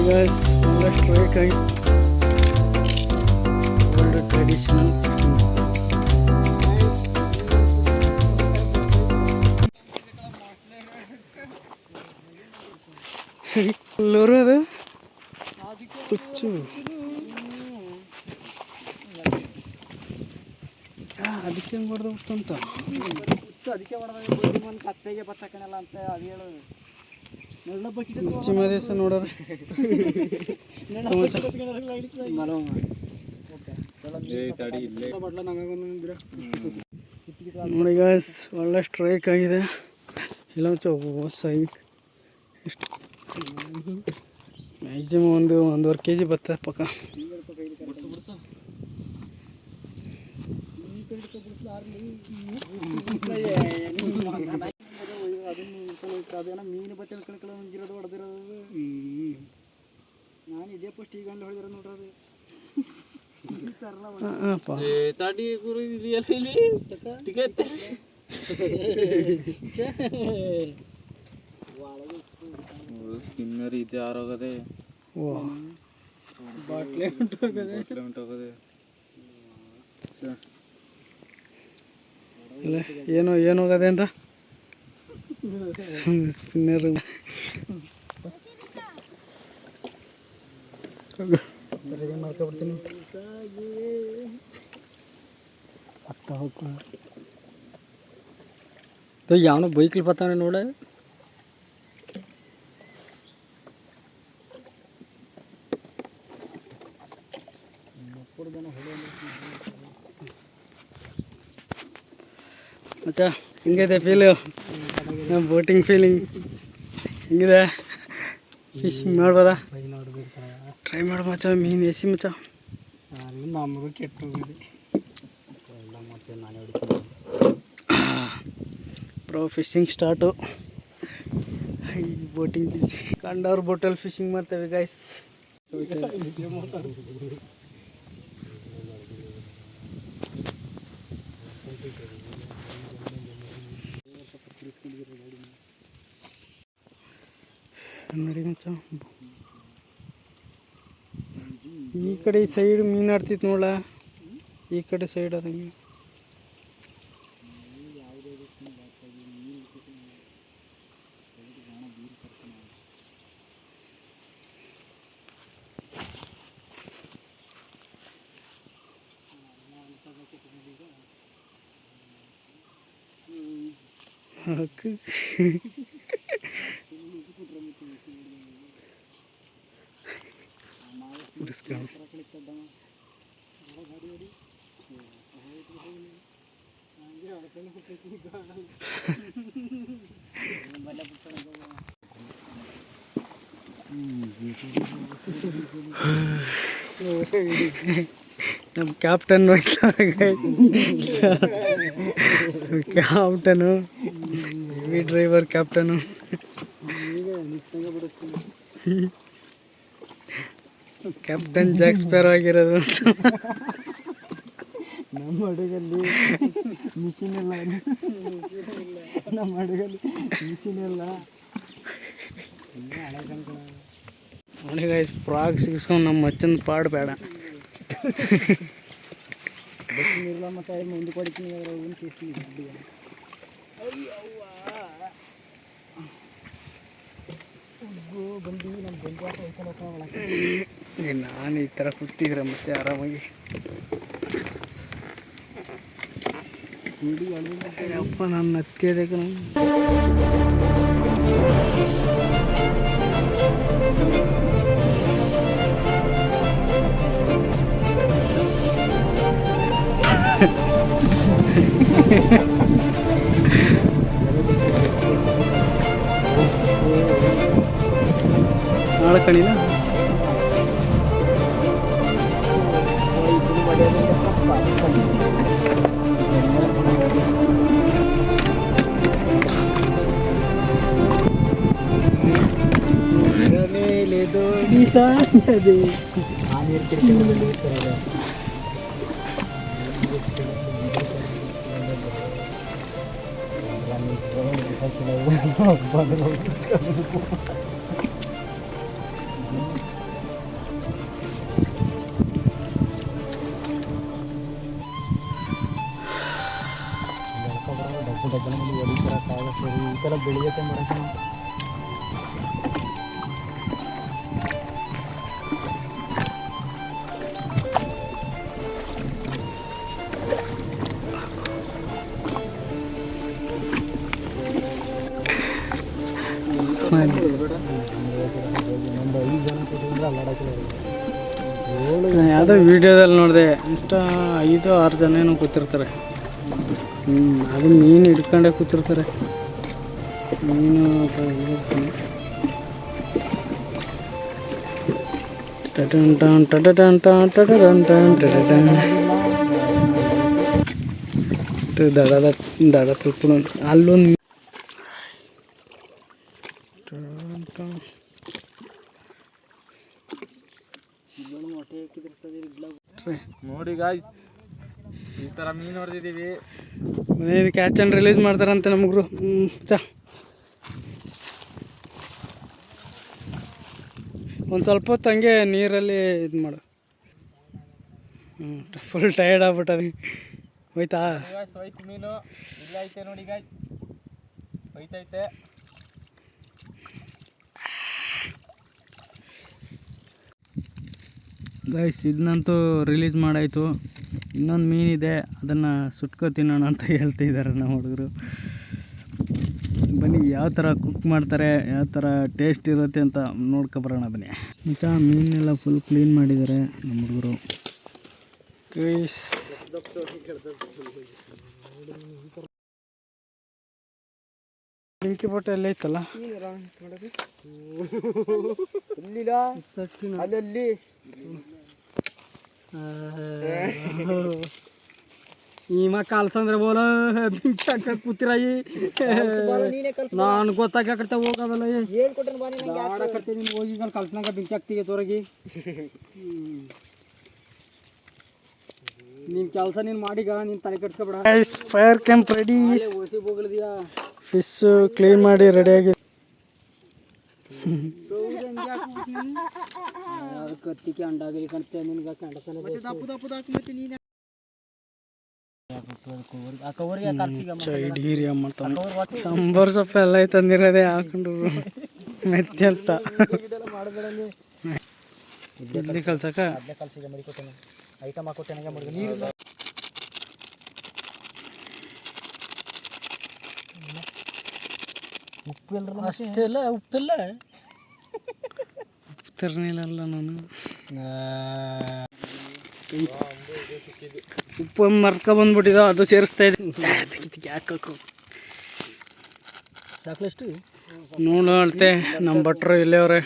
Guys ಎಲ್ಲ strike ಆಗಿ old traditional ಎಲ್ಲರೂ ಅದು ಹುಚ್ಚು ಅದಕ್ಕೆ ಹೆಂಗೆ ಹೊಡೆದು ಅಂತ ಅದಕ್ಕೆ ಮಾಡೋದು ಕತ್ತೆಗೆ ಬತ್ತಕ್ಕನಲ್ಲ ಅಂತ ಅದು ಹೇಳೋದು ಹುಚ್ಚಿ ಮದೇಶ ನೋಡ್ರಿ ನೋಡಿ ಗಾಯ್ಸ್ ಒಳ್ಳೆ ಸ್ಟ್ರೈಕ್ ಆಗಿದೆ ಇಲ್ಲ ಸೈಕ್ ಎಷ್ಟು ಮ್ಯಾಕ್ಸಿಮಮ್ ಒಂದೂವರೆ kg ಬರ್ತದೆ ಪಕ್ಕ. ಅದೇನೋ ಮೀನು ಬಟ್ಟೆ ಕಳ್ಕೊಳ್ಳೋ ಮುಂಗಿರೋದು ಹೊಡೆದಿರೋದು. ನಾನು ಇದೇ ಫಸ್ಟ್ ಈಗ ಹೊಡೆದಿರೋದು ನೋಡ್ರಿ ಸ್ಕಿನ್ನರ್ ಇದೆ ಆರೋಗದೆ ಬಾಟ್ಲೆ ಹೊಂಟೋಗದೆ ಇಲ್ಲ ಏನು ಹೋಗದೆ ಅಂತ ಸ್ಪಿನ್ನರ್ ಮಾಡ್ಕೊಬಿಡ್ತೀನಿ ಅಕ್ಕ ಹೋಗ್ಕ ಯಾವನೋ ಬೈಕ್ಲಿ ಬರ್ತಾನೆ ನೋಡ. ಮಚ್ಚ ಹಿಂಗಿದೆ ಫೀಲು ನಮ್ಮ ಬೋಟಿಂಗ್ ಫೀಲಿಂಗ್ ಹಿಂಗಿದೆ. ಫಿಶಿಂಗ್ ಮಾಡ್ಬೋದಾ? ಟ್ರೈ ಮಾಡು ಮಚ್ಚ. ಮೀನು ಎಸಿ ಮಚ್ಚ ನಮಗೂ ಕೆಟ್ಟ ಬ್ರೋ ಫಿಶಿಂಗ್ ಸ್ಟಾರ್ಟು. ಬೋಟಿಂಗ್ ಕಂಡವ್ರ ಬೋಟಲ್ಲಿ ಫಿಶಿಂಗ್ ಮಾಡ್ತೇವೆ ಗೈಸ್. ನೋಡಿ ಮಚ್ಚ ಈ ಕಡೆ ಸೈಡ್ ಮೀನು ಆಡ್ತಿತ್ತು ನೋಡ, ಈ ಕಡೆ ಸೈಡ್ ಅದಂಗೆ ನಮ್ಮ captain captain heavy driver captain. Captain Jack sparrow ಆಗಿರೋದು. ನಮ್ಮ ಹಡಗಲ್ಲಿ ಮಿಷಿನ್ ಎಲ್ಲ, ನಮ್ಮ ಹಡಗಲ್ಲಿ ಮಿಷಿನ್ ಎಲ್ಲ ನೋಡಿ ಗೈಸ್ ಫ್ರಾಗ್ ಸಿಗಿಸ್ಕೊಂಡು ನಮ್ಮ ಮಚ್ಚಂದು ಪಾಡು ಬೇಡ. ಇಲ್ಲ ಮತ್ತು ಮುಂದೆ ಕೊಡ್ತೀನಿ ಏನು ಕೇಸ್ತೀನಿ ಬಂದು ನಮ್ಮ ಬಂದು ನಾನು ಈ ಥರ ಕೂತಿದ್ರೆ ಮತ್ತೆ ಆರಾಮಾಗಿ ಅಪ್ಪ ನಾನು ಹತ್ತಿಯದಕ್ಕೆ ನಾಳೆ ಕಣಿನ ಮೇಲೆ ದೋಣಿ ಸಾಗದೆ ಸಲ ಬೆಳಿಗ್ಗೆ ಮಾಡೋಕೆ ಯಾವುದೋ ವಿಡಿಯೋದಲ್ಲಿ ನೋಡಿದೆ ಇಷ್ಟ 5-6 ಜನ ಏನೋ ಕೂತಿರ್ತಾರೆ. ಅದು ಮೀನು ಹಿಡ್ಕೊಂಡೇ ಕೂತಿರ್ತಾರೆ. ಮೀನು ದಡ ತಳ್ಕೊಂಡು ಅಲ್ಲೊಂದು ನೋಡಿ ಗಾಯ್ಸ್, ಈ ಥರ ಮೀನು ಹೊಡೆದಿದ್ದೀವಿ. ಮನೇಲಿ ಕ್ಯಾಚ್ ಆ್ಯಂಡ್ ರಿಲೀಸ್ ಮಾಡ್ತಾರಂತೆ ನಮಗ್ರು. ಒಂದು ಸ್ವಲ್ಪ ಹೊತ್ತು ಹಂಗೆ ನೀರಲ್ಲಿ ಇದು ಮಾಡು. ಫುಲ್ ಟಯರ್ಡ್ ಆಗ್ಬಿಟ್ಟದು. ಹೋಯ್ತಾ ಹೋಯ್ತು ಮೀನು, ಇಲ್ಲ ಐತೆ ನೋಡಿ ಗಾಯ್ಸ್, ಹೋಯ್ತೈತೆ. ಗೈಸ್ ಇದನ್ನಂತೂ ರಿಲೀಸ್ ಮಾಡಾಯಿತು. ಇನ್ನೊಂದು ಮೀನಿದೆ, ಅದನ್ನು ಸುಟ್ಕೊ ತಿನ್ನೋಣ ಅಂತ ಹೇಳ್ತಿದ್ದಾರೆ ನಮ್ಮ ಹುಡುಗರು. ಬನ್ನಿ ಯಾವ ಥರ ಕುಕ್ ಮಾಡ್ತಾರೆ, ಯಾವ ಥರ ಟೇಸ್ಟ್ ಇರುತ್ತೆ ಅಂತ ನೋಡ್ಕೊಬರೋಣ ಬನ್ನಿ. ಮುಂಚ ಮೀನೆಲ್ಲ ಫುಲ್ ಕ್ಲೀನ್ ಮಾಡಿದ್ದಾರೆ ನಮ್ಮ ಹುಡುಗರು. ಗೈಸ್ ಬೆಂಕಿ ಬಟ್ಟೆ ಎಲ್ಲ ಐತಲ್ಲ ಅಲ್ಲಿ ಈಮ ಕಲ್ಸಂದ್ರೆ ಬೋಲ ಕೂತಿರಾಯಿ ನಾನು ಗೊತ್ತಾಗತ್ತೆ ಹೋಗಲ್ಲ. ನೀನು ಹೋಗಿ ಕಲ್ಸಂಗ ಬೆಂಕಿ ಹಾಕ್ತೀವಿ ತೋರಗಿ. ನಿನ್ ಕೆಲಸ ನೀನು ಮಾಡೀಗ, ನೀನು ತಲೆ ಕೆಡ್ಸ್ಕೊಬೇಡ. Fire camp ready. Fish clean ಮಾಡಿ ರೆಡಿಯಾಗಿ ಕತ್ತಿಗೆ ಅಂಡಾಗಲಿ ಕಾಣ್ತೆ ನಿನ್ಗೆ ಸಾಂಬಾರ್ ಸೊಪ್ಪು ಎಲ್ಲ ತಂದಿರೋದೇ ಹಾಕೊಂಡು ಮೆಚ್ಚ ಅಂತ ಇಡ್ಲಿ ಕಲ್ಸಕ ಕಲ್ಸಿಗೆ ಮಡಿಕೊಟ್ಟೇನೆ, ಐಟಮ್ ಹಾಕೊಟ್ಟೆ ಮಡಿಗೆ ನೀರು ಅಷ್ಟೆಲ್ಲ ಉಪ್ಪೆಲ್ಲ ತರಲಿಲ್ಲ ನಾನು. ಉಪ್ಪು ಮರ್ಕ ಬಂದ್ಬಿಟ್ಟಿದ, ಅದು ಸೇರಿಸ್ತಾ ಇದ್ದೀನಿ. ಹಾಕಬೇಕು ಸಾಕಷ್ಟು ನೋಡು ಅಳ್ತೆ. ನಮ್ಮ ಭಟ್ರು ಇಲ್ಲೇ ಅವ್ರೆ.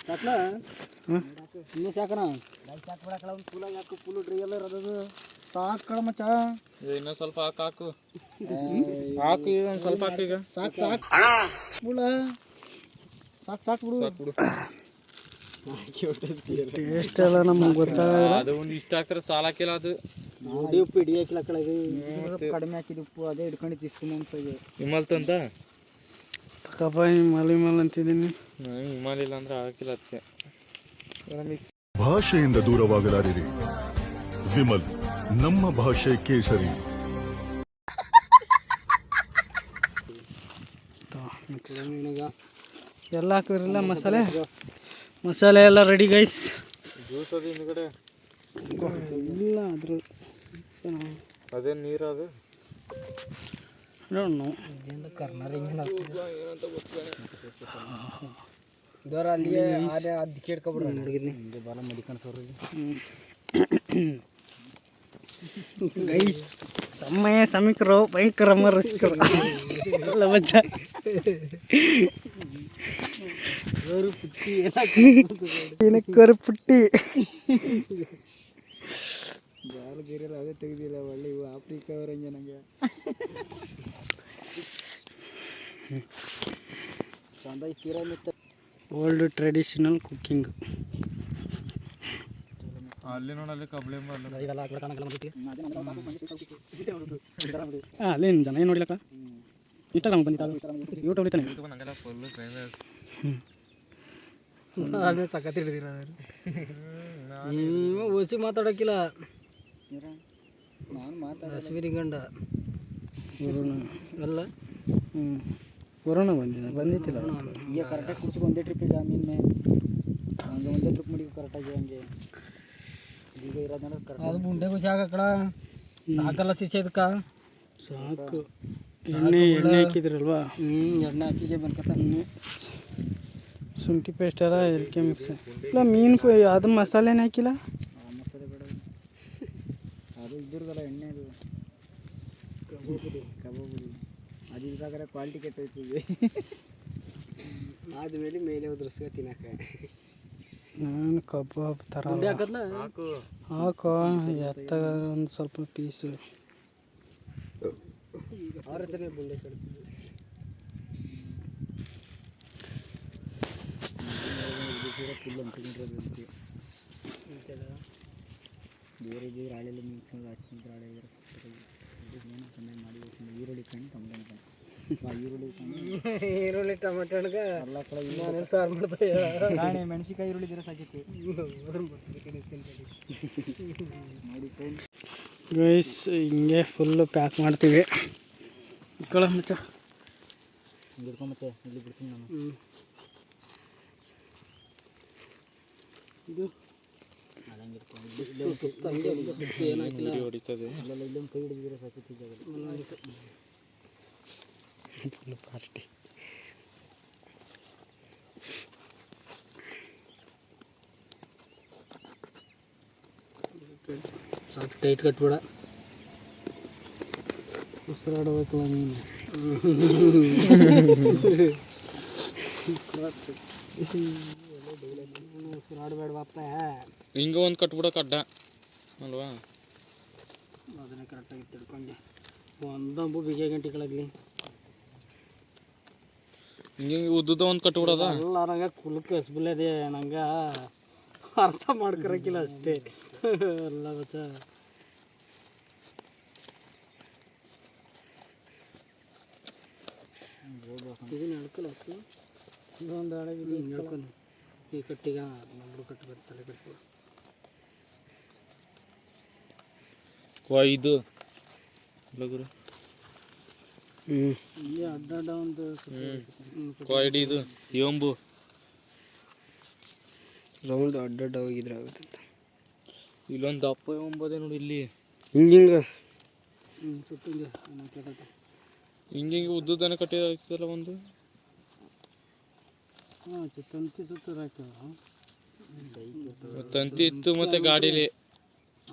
ಸಾಕಲ ಇನ್ನೂ ಸಾಕಣ ಸಾಕು ಬಿಡಕಳ ಒಂದು ಫುಲ್ ಹಾಕು, ಫುಲ್ ಡ್ರೈ ಎಲ್ಲ ಇರೋದು ಸಾಕು ಕಳ ಮಚ್ಚ. ಇನ್ನೂ ಸ್ವಲ್ಪ ಹಾಕು ಹಾಕು ಈಗ ಒಂದು ಸ್ವಲ್ಪ ಹಾಕು ಈಗ. ಸಾಕು ಸಾಕು ಬಿಡ, ಸಾಕು ಸಾಕು ಬಿಡು. ಟೇಸ್ಟ್ ಎಲ್ಲ ನಮಗೆ ಗೊತ್ತಾಗಲ್ಲ. ಅದು ಒಂದು ಇಷ್ಟ ಹಾಕ್ತಾರೆ, ಸಾಲ ಹಾಕಿಲ್ಲ. ಅದು ನೋಡಿ ಉಪ್ಪು ಹಿಡಿ ಹಾಕಿಲ್ಲ ಕಳೆದು ಕಡಿಮೆ ಹಾಕಿದ ಉಪ್ಪು ಅದೇ ಹಿಡ್ಕೊಂಡಿದ್ದು ಇಷ್ಟು ಮನ್ಸಾಗೆ. ಹಿಮಾಲ್ತ ಅಂತ ತಕಪ್ಪ, ಹಿಮಾಲ್ ಅಂತಿದ್ದೀನಿ. ಹಿಮಾಲ್ ಇಲ್ಲ ಅಂದ್ರೆ ಹಾಕಿಲ್ಲ ಅದಕ್ಕೆ. ಭಾಷೆಯಿಂದ ದೂರವಾಗಲಾರಿರಿ. ವಿಮಲ್ ನಮ್ಮ ಭಾಷೆ ಕೇಸರಿ. ಎಲ್ಲ ಹಾಕಿದ್ರಲ್ಲ ಮಸಾಲೆ ಎಲ್ಲ ರೆಡಿ ಗೈಸ್. ಜ್ಯೂಸ್ ಅದು ಹಿಂದ್ಗಡೆ ಇಲ್ಲ ಅದ್ರ ಅದೇ ನೀರು ಅದು ಅಲ್ಲಿ ಅದಕ್ಕೆ ಇಟ್ಕೊಬಿಡ್ರಿ ನೋಡಿದ್ನಿ ಬಾಲ ಮಡಿ ಕಾಣಿಸೋರು ಗೈಸ್. ಸಮೀಕರು ಭಯಂಕರ ಮರಸ್ಕರು ಮಚ್ಚ. ಏನಕ್ಕೋರು ಪುಟ್ಟಿ ಬಾಲ ಗೀರೆಲ್ಲ ಅದೇ ತೆಗ್ದಿಲ್ಲ. ಒಳ್ಳೆ ಇವು ಆಫ್ರಿಕಾ ಅವರಂಗೆ ನಂಗೆ ಚಂದ ತೀರಾ ಮಿತ್ತ. Old traditional cooking. ಅಲ್ಲಿ ನೋಡಲ್ಲಿ ಕಬ್ಳಿ ಅಲ್ಲೇನು ಜನ ಏನು ನೋಡಿಲಕ್ಕ. ಇನ್ಸ್ಟಾಗ್ರಾಮ್ ಬಂದಿತ್ತು, ಯೂಟ್ಯೂಬ್ ಹೊಡಿತಾನೆ. ಸಖತ್ ಹಿಡಿದಿರ ಓಸಿ ಮಾತಾಡೋಕ್ಕಿಲ್ಲ. ನಾನು ಮಾತಾಡ ಗಂಡ ವರುಣ ಅಲ್ಲ ವರುಣ ಬಂದಿತ್ತಿಲ್ಲ ಈಗ ಕರೆಕ್ಟಾಗಿ ಕುಡ್ಸಿಗೆ ಒಂದೇ ಟ್ರಿಪ್ ಈಗ ಮೀನ್ನೆ ಹಂಗೆ ಒಂದೇ ಟ್ರಿಪ್ ಮಾಡಿ ಕರೆಕ್ಟಾಗಿ ಹಂಗೆ ಈಗ ಇರೋದಂದ್ರೆ ಕರೆಕ್ಟ್ ಅದು ಬುಂಡೆ ಖುಷಿ ಆಗಕ್ಕಳ ಸಾಕಲ್ಲ ಸಿಸೇದಕ್ಕ ಸಾಕು ಎಣ್ಣೆ ಹಾಕಿದ್ರಲ್ವಾ ಎಣ್ಣೆ ಹಾಕಿಗೆ ಬಂದ್ಕತ್ತ ಶುಂಠಿ ಪೇಸ್ಟ್ ಎಲ್ಲ ಇದಕ್ಕೆ ಮಿಕ್ಸ್ ಇಲ್ಲ ಮೀನು ಅದು ಮಸಾಲೆನೇ ಹಾಕಿಲ್ಲ ಮಸಾಲೆ ಬೇಡ ಅದು ಇದ್ದಿರೋದಲ್ಲ ಎಣ್ಣೆ ಅದು ಕಬಾಬು ಅದು ಇದಾದ್ರೆ ಕ್ವಾಲಿಟಿ ಕೆಟ್ಟೋಯ್ತದೆ ಆದಮೇಲೆ ಮೇಲೆ ಉದ್ರಸ್ಕ ತಿನ್ನಕ್ಕೆ ನಾನು ಕಬಾಬ್ ಥರ ಹಾಕದ್ಲ ಹಾಕೋ ಎತ್ತಾಗ ಒಂದು ಸ್ವಲ್ಪ ಪೀಸು ಅವ್ರ ಹತ್ರನೇ ಬುಂಡೆ ಕಡ್ತೀವಿ ಬೇರೆ ರಾಳೆಲ್ಲ ಮಿಕ್ಸ್ ಹಾಕಿ ರಾಳೆ ಮಾಡಿ ಈರುಳ್ಳಿ ಕಣ್ಣು ಈರುಳ್ಳಿ ಟೊಮೆಟೊ ಎಲ್ಲ ಕಡೆ ಸಾರು ಮಾಡ್ತಾರೆ ಮೆಣಸಿಕಾಯಿ ಈರುಳ್ಳಿ ದಿನ ಸಾಕಿತ್ತು ಗೈಸ್ ಹಿಂಗೆ ಫುಲ್ಲು ಪ್ಯಾಕ್ ಮಾಡ್ತೀವಿ ಇಟ್ಕೊಳ್ಳೋ ಮಚ್ಚ ಹಿಡ್ಕೊಂಬತ್ತೆ ಇಲ್ಲಿ ಬಿಡ್ತೀನಿ ನಾನು ಇದು ಹೊಡಿತದೆ ಇಲ್ಲೊಂದು ಕೈ ಹಿಡಿದಿದ್ರೆ ಸಾಕಿತ್ತು ಫುಲ್ ಪಾರ್ಟಿ ಸ್ವಲ್ಪ ಟೈಟ್ ಕಟ್ಬೇಡ ಉಸಿರಾಡಬೇಕು ನೀನು ಉಸಿರಾಡಬೇಡವಪ್ಪ ಹಿಂಗ ಒಂದು ಕಟ್ಬಿಡಕ್ಕೆ ಅಡ್ಡ ಅಲ್ವಾ ಅದನ್ನ ಕರೆಕ್ಟಾಗಿ ತಿಳ್ಕೊಂಡೆ ಒಂದಂಬು ಬಿಗೆ ಗಂಟೆಗಳಾಗಲಿ ಹಿಂಗೆ ಉದ್ದುದ ಒಂದು ಕಟ್ಬಿಡೋದ ಎಲ್ಲ ನಂಗೆ ಕುಲಕ್ಕೆ ಹಸ್ಬಿಲ್ಲದೆ ನಂಗೆ ಅರ್ಥ ಮಾಡ್ಕೊಳಕಿಲ್ಲ ಅಷ್ಟೇ ಎಲ್ಲ ಬಚ್ಚ ಇದನ್ನ ಹೇಳ್ಕಲ್ಲ ಹಸು ಇದೊಂದು ಹಳಗೆ ಹೇಳ್ಕೊಂಡು ಈ ಕಟ್ಟಿಗೆ ನಮ್ಮಡು ಕಟ್ಟಬೇಕು ತಲೆ ಕಟ್ಸ್ಕೊ ಇದು ಲಗುರು ಇಲ್ಲಿ ಅಡ್ಡ ಒಂದು ಕ್ವಾಯ್ಡಿ ಇದು ಯಂಬು ರೌಂಡ್ ಅಡ್ಡಡ್ಡ ಹೋಗಿದ್ರೆ ಆಗುತ್ತೆ ಇಲ್ಲೊಂದು ದಪ್ಪ ಎಂಬುದೇ ನೋಡಿ ಇಲ್ಲಿ ಹಿಂಗೆ ಸುತ್ತಿಂಗೆ ಹಿಂಗೆ ಉದ್ದುದನ ಕಟ್ಟಿರ್ತಲ್ಲ ಒಂದು ಹಾಂ ತಂತಿ ಸುತ್ತದ ತಂತಿ ಇತ್ತು ಮತ್ತೆ ಗಾಡೀಲಿ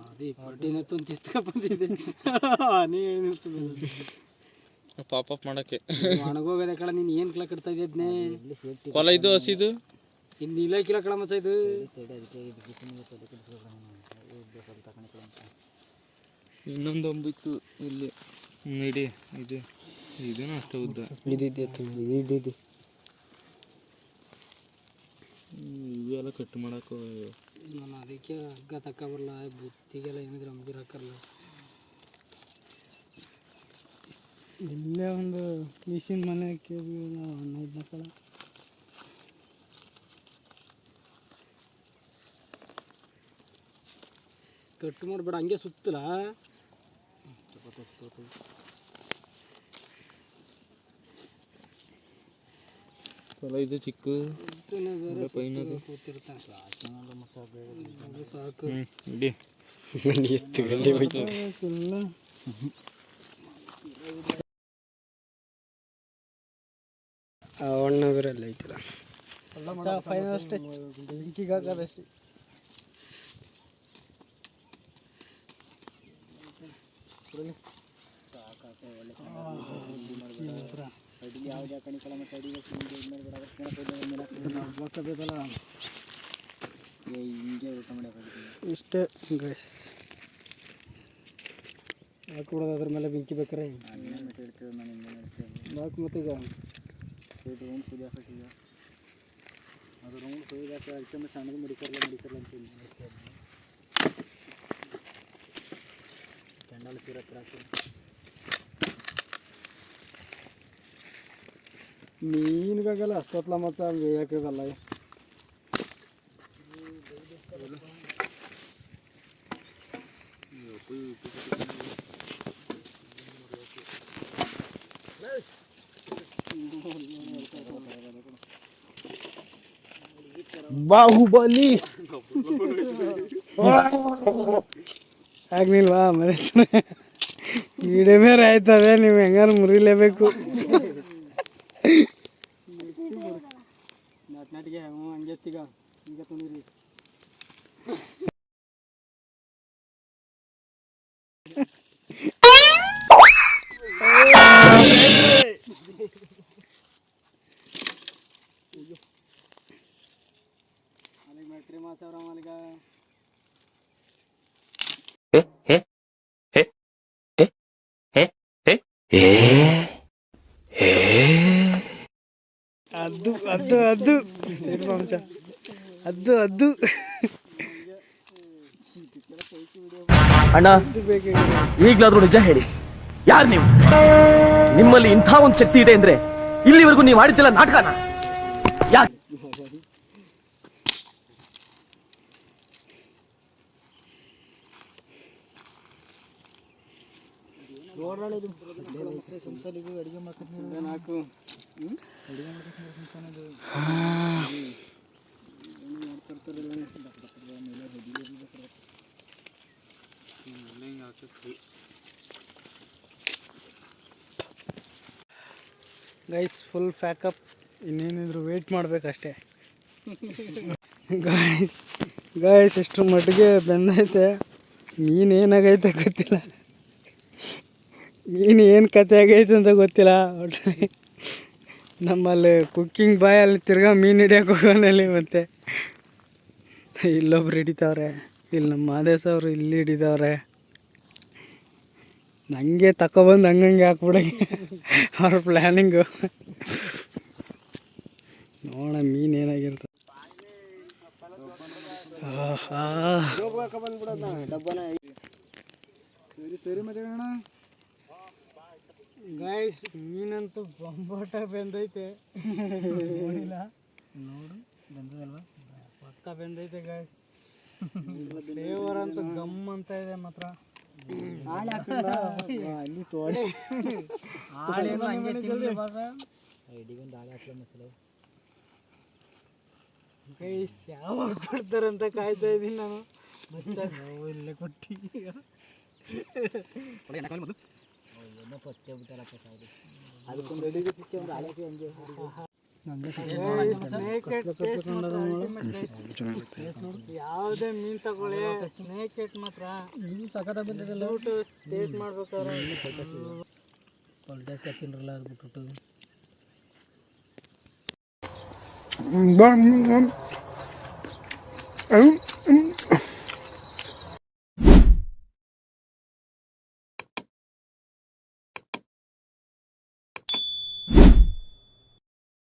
ಅದೇ ಪಾರ್ಟಿನ ತಂತಿ ಎತ್ಕ ಬಂದಿದೆ ನೀ ಪಾಪಪ್ ಮಾಡಕ್ಕೆ ಒಣಗೋಗದೆ ಕಳ ನೀನು ಏನು ಕಿಲ ಕಟ್ತಾ ಇದ್ದೆ ಹೊಲ ಇದು ಹಸಿದು ಇನ್ನು ಇಲ್ಲ ಕಿಲ ಕಳ ಮಚ್ಚ ಇದು ಇನ್ನೊಂದು ಅಂಬಿತ್ತು ಇಲ್ಲಿ ಇಡಿ ಇದು ಇದೇನು ಅಷ್ಟು ಉದ್ದ ಇದು ಇವೆಲ್ಲ ಕಟ್ ಮಾಡಕ್ಕೆ ನಾನು ಅದಕ್ಕೆ ಹಗ್ಗ ತಗೊಬರಲ್ಲ ಬುತ್ತಿಗೆಲ್ಲ ಏನಿದ್ರೆ ಅಂಬಿರ್ ಹಾಕಲ್ಲ ಇಲ್ಲೇ ಒಂದು ಮಿಷಿನ್ ಮನೆ ಹಣ್ಣೈದು ಕಳ ಕಟ್ಟು ಮಾಡಬೇಡ ಹಂಗೆ ಸುತ್ತಲ್ಲ ಹೊಲ ಇದು ಚಿಕ್ಕ ಪೈನದು ಸಾಕು ಇಡಿ ಅಣ್ಣಗರೆಲ್ಲ ಐತಲ್ಲ ಫೈನಲ್ ಸ್ಟೆಚ್ ಬೆಂಕಿಗೆ ಹಾಕೋದಷ್ಟೇ ಇಷ್ಟೇ ಗೈಸ್ ಹಾಕೊಡೋದು ಅದ್ರ ಮೇಲೆ ಬೆಂಕಿ ಬೇಕಾರೆ ನಾಲ್ಕು ಮತ್ತೆ ಈಗ ಅದು ರೌಂಡ್ ಸುಯ್ದಾಕ ಅದಕ್ಕೆ ಸಣ್ಣದು ಮಡಿಕರ್ಲ ಅಂತ ಕೆಂಡಲ್ ತೀರ ತ್ರಾಸು ಮೀನಿಗಾಗಲ್ಲ ಅಷ್ಟೊತ್ತಲ ಮಚ್ಚ ಬೇಕಲ್ಲ ಬಾಹುಬಲಿ ಆಗ್ನಿಲ್ವಾ ಮರೇಶ್ ವಿಡಿಯೋ ಬೇರೆ ಆಯ್ತದೆ ನೀವು ಹೆಂಗಾರು ಮುರಿಲೇಬೇಕು ನಾಟಿಗೆ ಹಂಗೆ ಈಗ ತುಂಬಿರಿ ಮೆಟ್ರಿ ಮಾಸವ್ರ ಮಾಲಿಗ ಅದು ಅದು ಅದು ಸೈಡ್ ಮಾಂಸ ಅದು ಅದು ಅಣ್ಣ ಈಗ್ಲಾದ್ರೂ ನಿಜ ಹೇಳಿ ಯಾರು ನೀವು ನಿಮ್ಮಲ್ಲಿ ಇಂಥ ಒಂದು ಶಕ್ತಿ ಇದೆ ಅಂದ್ರೆ ಇಲ್ಲಿವರೆಗೂ ನೀವು ಆಡಿದ್ದಿಲ್ಲ ನಾಟಕನ ಯಾಕೆ ಅಡಿಗೆ ಮಾಡ್ಕೊಂಡು ನಾಲ್ಕು ಅಡಿಗೆ ಗೈಸ್ ಫುಲ್ ಪ್ಯಾಕಪ್ ಇನ್ನೇನಿದ್ರು ವೆಯ್ಟ್ ಮಾಡಬೇಕಷ್ಟೇ ಗಾಯ್ಸ್ ಇಷ್ಟ್ರ ಮಟ್ಟಿಗೆ ಬೆಂದೈತೆ ಮೀನು ಏನಾಗೈತೆ ಗೊತ್ತಿಲ್ಲ ಮೀನು ಏನು ಕತೆ ಆಗೈತೆ ಅಂತ ಗೊತ್ತಿಲ್ಲ ಒಟ್ಟು ನಮ್ಮಲ್ಲಿ ಕುಕ್ಕಿಂಗ್ ಬಾಯಲ್ಲಿ ತಿರ್ಗಾ ಮೀನು ಹಿಡಿಯೋಕೆ ಹೋಗೋನಲ್ಲಿ ಮತ್ತೆ ಇಲ್ಲೊಬ್ರು ಹಿಡಿತಾವ್ರೆ ಇಲ್ಲಿ ನಮ್ಮ ಮಾದೇಶ ಅವರು ಇಲ್ಲಿ ಹಿಡಿದವ್ರೆ ಹಂಗೆ ತಗೊಬಂದು ಹಂಗಂಗೆ ಹಾಕ್ಬಿಡಂಗೆ ಅವ್ರ ಪ್ಲ್ಯಾನಿಂಗು ನೋಡೋಣ ಮೀನು ಏನಾಗಿರ್ತದೆ ಸರಿ ಮತ್ತೆ ಗಾಯ್ಸ್ ಮೀನಂತೂ ಬೊಂಬಾಟ ಬೆಂದೈತೆ ನೋಡಿಲ್ಲ ನೋಡು ಬಂದದಲ್ವಾ ಪಕ್ಕ ಬೆಂದೈತೆ ಗಾಯ್ಸ್ ಫ್ಲೇವರ್ ಅಂತೂ ಗಮ್ ಅಂತ ಇದೆ ಮಾತ್ರ ಅಲ್ಲಿ ತೋಡಿ ಗೈಸ್ ಯಾವಾಗ ಕೊಡ್ತಾರಂತ ಕಾಯ್ತಾ ಇದ್ದೀನಿ ನಾನು ಇಲ್ಲೇ ಕೊಟ್ಟು ಅದಕ್ಕೊಂದು ರೆಡಿಗೆ ಶಿಷ್ಯ ಒಂದು ಆಲೋಚನೆ ಹಂಗೆ ಯಾವುದೇ ಮೀನು ತಗೊಳ್ಳಿ ಸ್ನೇಕ್ ಏಟ್ ಮಾತ್ರ ಇದು ಸಖತ್ ಬಂದಿದ್ದಲ್ಲ ಟೇಸ್ಟ್ ಮಾಡ್ಬೇಕಾದ್ರೆ ಕ್ವಾಲಿಟೀಸ್ ತಿನ್ನರಲ್ಲ ಅದು ಬಿಟ್ಬಿಟ್ಟು ಹ್ಞೂ